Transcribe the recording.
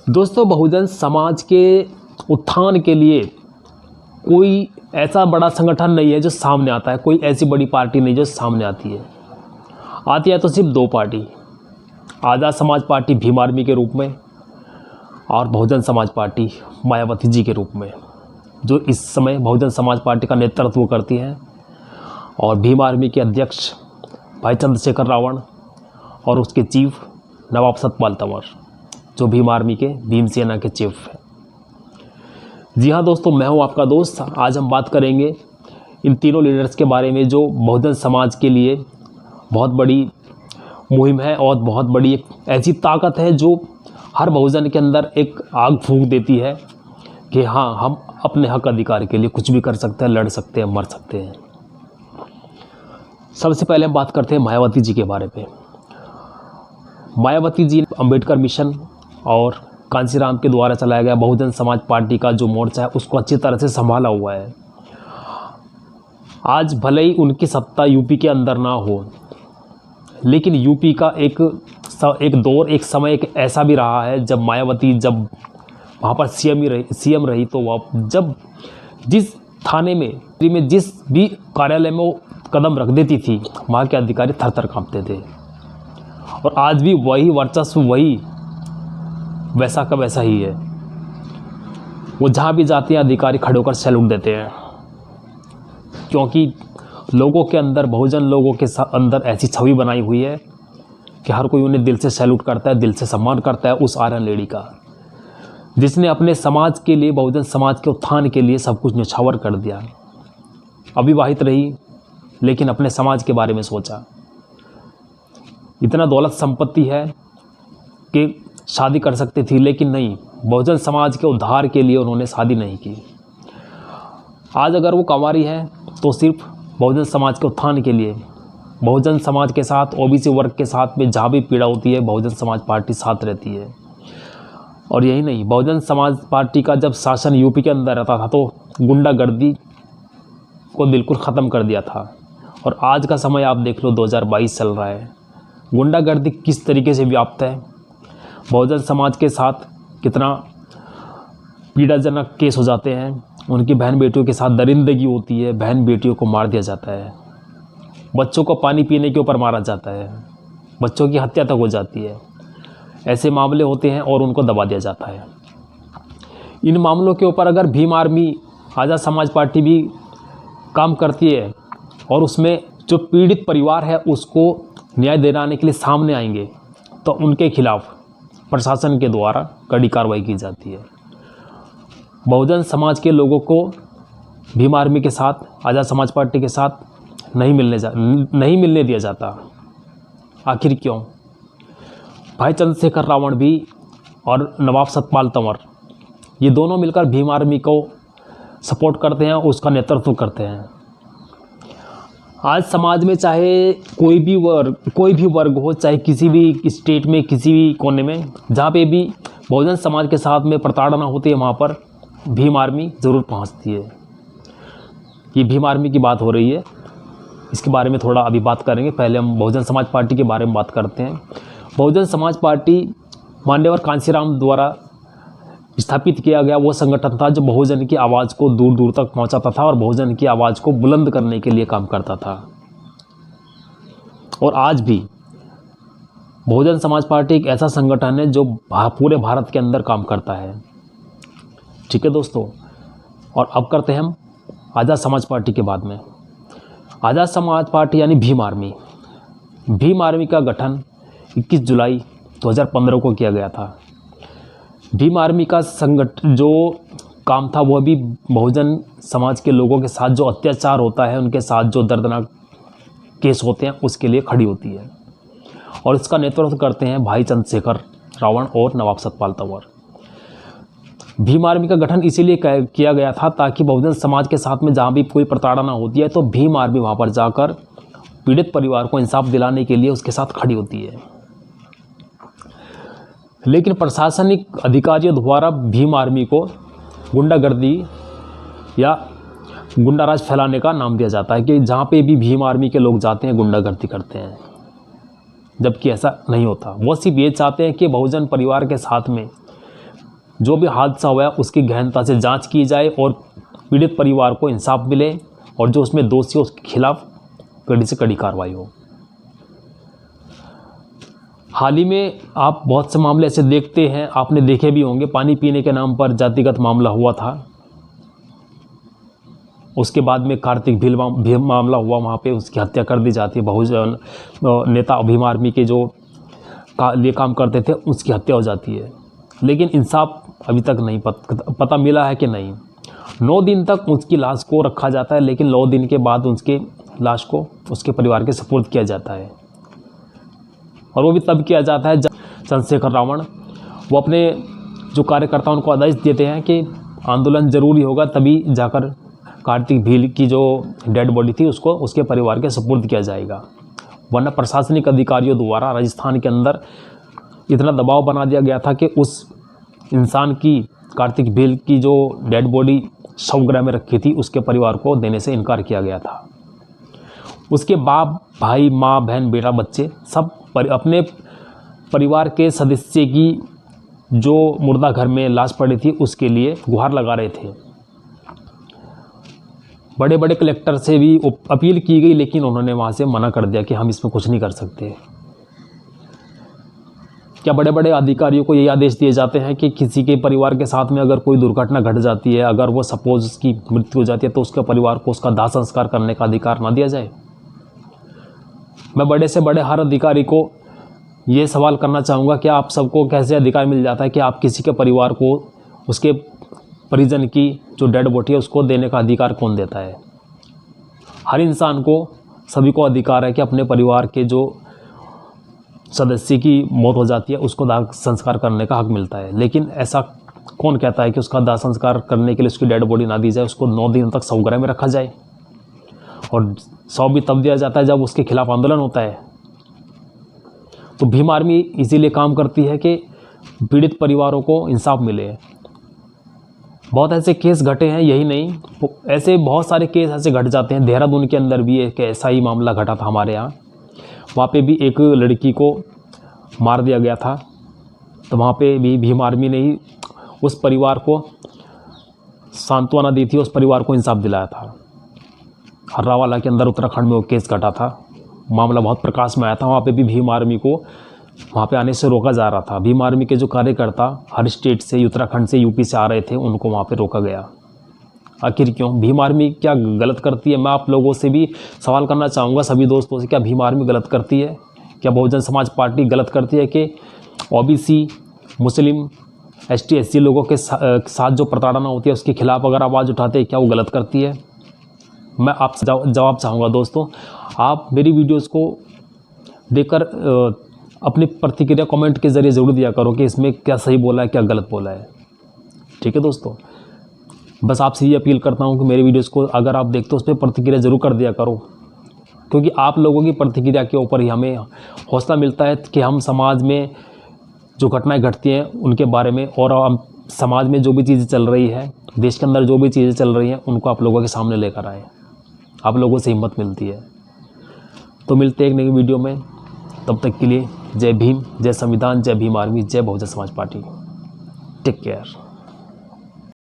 दोस्तों, बहुजन समाज के उत्थान के लिए कोई ऐसा बड़ा संगठन नहीं है जो सामने आता है। कोई ऐसी बड़ी पार्टी नहीं जो सामने आती है तो सिर्फ दो पार्टी, आज़ाद समाज पार्टी भीम आर्मी के रूप में और बहुजन समाज पार्टी मायावती जी के रूप में, जो इस समय बहुजन समाज पार्टी का नेतृत्व करती हैं, और भीम आर्मी के अध्यक्ष भाई चंद्रशेखर रावण और उसके चीफ नवाब सतपाल तंवर, जो भीम आर्मी के भीम सेना के चीफ हैं। जी हाँ दोस्तों, मैं हूँ आपका दोस्त। आज हम बात करेंगे इन तीनों लीडर्स के बारे में जो बहुजन समाज के लिए बहुत बड़ी मुहिम है और बहुत बड़ी एक ऐसी ताकत है जो हर बहुजन के अंदर एक आग फूंक देती है कि हाँ, हम अपने हक अधिकार के लिए कुछ भी कर सकते हैं, लड़ सकते हैं, मर सकते हैं। सबसे पहले हम बात करते हैं मायावती जी के बारे में। मायावती जी अंबेडकर मिशन और कांशीराम के द्वारा चलाया गया बहुजन समाज पार्टी का जो मोर्चा है उसको अच्छी तरह से संभाला हुआ है। आज भले ही उनकी सत्ता यूपी के अंदर ना हो, लेकिन यूपी का एक दौर, एक समय एक ऐसा भी रहा है जब मायावती जब वहाँ पर सीएम रही तो वह जब जिस थाने में जिस भी कार्यालय में वो कदम रख देती थी, वहाँ के अधिकारी थर थर काँपते थे। और आज भी वही वर्चस्व, वही वैसा का वैसा ही है। वो जहाँ भी जाते हैं अधिकारी खड़े होकर सैल्यूट देते हैं, क्योंकि लोगों के अंदर, बहुजन लोगों के अंदर ऐसी छवि बनाई हुई है कि हर कोई उन्हें दिल से सैल्यूट करता है, दिल से सम्मान करता है उस आयरन लेडी का, जिसने अपने समाज के लिए, बहुजन समाज के उत्थान के लिए सब कुछ न्यौछावर कर दिया। अविवाहित रही लेकिन अपने समाज के बारे में सोचा। इतना दौलत संपत्ति है कि शादी कर सकती थी, लेकिन नहीं, बहुजन समाज के उद्धार के लिए उन्होंने शादी नहीं की। आज अगर वो कंवारी है तो सिर्फ बहुजन समाज के उत्थान के लिए, बहुजन समाज के साथ, ओबीसी वर्ग के साथ में जहाँ भी पीड़ा होती है बहुजन समाज पार्टी साथ रहती है। और यही नहीं, बहुजन समाज पार्टी का जब शासन यूपी के अंदर रहता था तो गुंडागर्दी को बिल्कुल ख़त्म कर दिया था। और आज का समय आप देख लो, 2022 चल रहा है, गुंडागर्दी किस तरीके से व्याप्त है, बहुजन समाज के साथ कितना पीड़ाजनक केस हो जाते हैं, उनकी बहन बेटियों के साथ दरिंदगी होती है, बहन बेटियों को मार दिया जाता है, बच्चों को पानी पीने के ऊपर मारा जाता है, बच्चों की हत्या तक हो जाती है। ऐसे मामले होते हैं और उनको दबा दिया जाता है। इन मामलों के ऊपर अगर भीम आर्मी, आज़ाद समाज पार्टी भी काम करती है और उसमें जो पीड़ित परिवार है उसको न्याय दिलाने के लिए सामने आएंगे तो उनके खिलाफ प्रशासन के द्वारा कड़ी कार्रवाई की जाती है। बहुजन समाज के लोगों को भीम आर्मी के साथ, आज़ाद समाज पार्टी के साथ नहीं मिलने दिया जाता। आखिर क्यों? भाई चंद्रशेखर रावण भी और नवाब सतपाल तंवर, ये दोनों मिलकर भीम आर्मी को सपोर्ट करते हैं, उसका नेतृत्व करते हैं। आज समाज में चाहे कोई भी वर्ग हो, चाहे किसी भी स्टेट में, किसी भी कोने में, जहाँ पे भी बहुजन समाज के साथ में प्रताड़ना होती है, वहाँ पर भीम आर्मी ज़रूर पहुँचती है। ये भीम आर्मी की बात हो रही है, इसके बारे में थोड़ा अभी बात करेंगे। पहले हम बहुजन समाज पार्टी के बारे में बात करते हैं। बहुजन समाज पार्टी मान्यवर कांशीराम द्वारा स्थापित किया गया वो संगठन था जो बहुजन की आवाज़ को दूर दूर तक पहुंचाता था और बहुजन की आवाज़ को बुलंद करने के लिए काम करता था। और आज भी बहुजन समाज पार्टी एक ऐसा संगठन है जो पूरे भारत के अंदर काम करता है। ठीक है दोस्तों, और अब करते हैं हम आज़ाद समाज पार्टी के बाद में। आज़ाद समाज पार्टी यानी भीम आर्मी। भीम आर्मी का गठन 21 जुलाई 2015 को किया गया था। भीम आर्मी का जो काम था वह भी बहुजन समाज के लोगों के साथ जो अत्याचार होता है, उनके साथ जो दर्दनाक केस होते हैं, उसके लिए खड़ी होती है। और इसका नेतृत्व करते हैं भाई चंद्रशेखर रावण और नवाब सतपाल तंवर। भीम आर्मी का गठन इसीलिए किया गया था ताकि बहुजन समाज के साथ में जहाँ भी कोई प्रताड़ना होती है तो भीम आर्मी वहाँ पर जाकर पीड़ित परिवार को इंसाफ दिलाने के लिए उसके साथ खड़ी होती है। लेकिन प्रशासनिक अधिकारियों द्वारा भीम आर्मी को गुंडागर्दी या गुंडाराज फैलाने का नाम दिया जाता है कि जहाँ पे भी भीम आर्मी के लोग जाते हैं गुंडागर्दी करते हैं, जबकि ऐसा नहीं होता। वो सिर्फ ये चाहते हैं कि बहुजन परिवार के साथ में जो भी हादसा हुआ है उसकी गहनता से जांच की जाए और पीड़ित परिवार को इंसाफ मिले और जो उसमें दोषी हो उसके खिलाफ कड़ी से कड़ी कार्रवाई हो। हाल ही में आप बहुत से मामले ऐसे देखते हैं, आपने देखे भी होंगे, पानी पीने के नाम पर जातिगत मामला हुआ था। उसके बाद में कार्तिक भील मामला हुआ, वहाँ पे उसकी हत्या कर दी जाती है। बहुजन नेता भीम आर्मी के जो लिए काम करते थे उसकी हत्या हो जाती है, लेकिन इंसाफ अभी तक नहीं पता मिला है कि नहीं। 9 दिन तक उसकी लाश को रखा जाता है, लेकिन 9 दिन के बाद उसके लाश को उसके परिवार के सुपुर्द किया जाता है। और वो भी तब किया जाता है जब चंद्रशेखर रावण वो अपने जो कार्यकर्ताओं उनको आदेश देते हैं कि आंदोलन ज़रूरी होगा, तभी जाकर कार्तिक भील की जो डेड बॉडी थी उसको उसके परिवार के सुपुर्द किया जाएगा। वरना प्रशासनिक अधिकारियों द्वारा राजस्थान के अंदर इतना दबाव बना दिया गया था कि उस इंसान की, कार्तिक भील की जो डेड बॉडी शवगृह में रखी थी, उसके परिवार को देने से इनकार किया गया था। उसके बाप, भाई, माँ, बहन, बेटा, बच्चे सब अपने परिवार के सदस्य की जो मुर्दा घर में लाश पड़ी थी उसके लिए गुहार लगा रहे थे। बड़े बड़े कलेक्टर से भी अपील की गई, लेकिन उन्होंने वहाँ से मना कर दिया कि हम इसमें कुछ नहीं कर सकते। क्या बड़े बड़े अधिकारियों को यही आदेश दिए जाते हैं कि किसी के परिवार के साथ में अगर कोई दुर्घटना घट जाती है, अगर वो सपोज उसकी मृत्यु हो जाती है, तो उसके परिवार को उसका दाह संस्कार करने का अधिकार ना दिया जाए? मैं बड़े से बड़े हर अधिकारी को ये सवाल करना चाहूँगा कि आप सबको कैसे अधिकार मिल जाता है कि आप किसी के परिवार को उसके परिजन की जो डेड बॉडी है उसको देने का अधिकार कौन देता है? हर इंसान को, सभी को अधिकार है कि अपने परिवार के जो सदस्य की मौत हो जाती है उसको दाह संस्कार करने का हक मिलता है। लेकिन ऐसा कौन कहता है कि उसका दाह संस्कार करने के लिए उसकी डेड बॉडी ना दी जाए, उसको 9 दिन तक शवगृह में रखा जाए? और शव भी तब दिया जाता है जब उसके खिलाफ आंदोलन होता है। तो भीम आर्मी इसीलिए काम करती है कि पीड़ित परिवारों को इंसाफ मिले। बहुत ऐसे केस घटे हैं, यही नहीं, ऐसे बहुत सारे केस ऐसे घट जाते हैं। देहरादून के अंदर भी एक ऐसा ही मामला घटा था हमारे यहाँ। वहाँ पे भी एक लड़की को मार दिया गया था, तो वहाँ पे भी भीम आर्मी ने ही उस परिवार को सांत्वना दी थी, उस परिवार को इंसाफ दिलाया था। हर्रावाला के अंदर उत्तराखंड में वो केस घटा था, मामला बहुत प्रकाश में आया था। वहाँ पे भी भीम आर्मी को वहाँ पे आने से रोका जा रहा था। भीम आर्मी के जो कार्यकर्ता हर स्टेट से, उत्तराखंड से, यूपी से आ रहे थे, उनको वहाँ पे रोका गया। आखिर क्यों? भीम आर्मी क्या गलत करती है? मैं आप लोगों से भी सवाल करना चाहूँगा, सभी दोस्तों से, क्या भीम आर्मी गलत करती है? क्या बहुजन समाज पार्टी गलत करती है कि ओबीसी, मुस्लिम, एसटी, एससी लोगों के साथ जो प्रताड़ना होती है उसके खिलाफ अगर आवाज़ उठाते हैं, क्या वो गलत करती है? मैं आपसे जवाब चाहूँगा दोस्तों। आप मेरी वीडियोस को देखकर अपनी प्रतिक्रिया कमेंट के ज़रिए ज़रूर दिया करो कि इसमें क्या सही बोला है, क्या गलत बोला है। ठीक है दोस्तों, बस आपसे ये अपील करता हूँ कि मेरी वीडियोस को अगर आप देखते हो उस पर प्रतिक्रिया ज़रूर कर दिया करो, क्योंकि आप लोगों की प्रतिक्रिया के ऊपर ही हमें हौसला मिलता है कि हम समाज में जो घटनाएं घटती हैं उनके बारे में, और हम समाज में जो भी चीज़ें चल रही है, देश के अंदर जो भी चीज़ें चल रही हैं, उनको आप लोगों के सामने लेकर आएँ। आप लोगों से हिम्मत मिलती है। तो मिलते हैं एक नई वीडियो में, तब तक के लिए जय भीम, जय संविधान, जय भीम आर्मी, जय Bahujan Samaj party. Take care.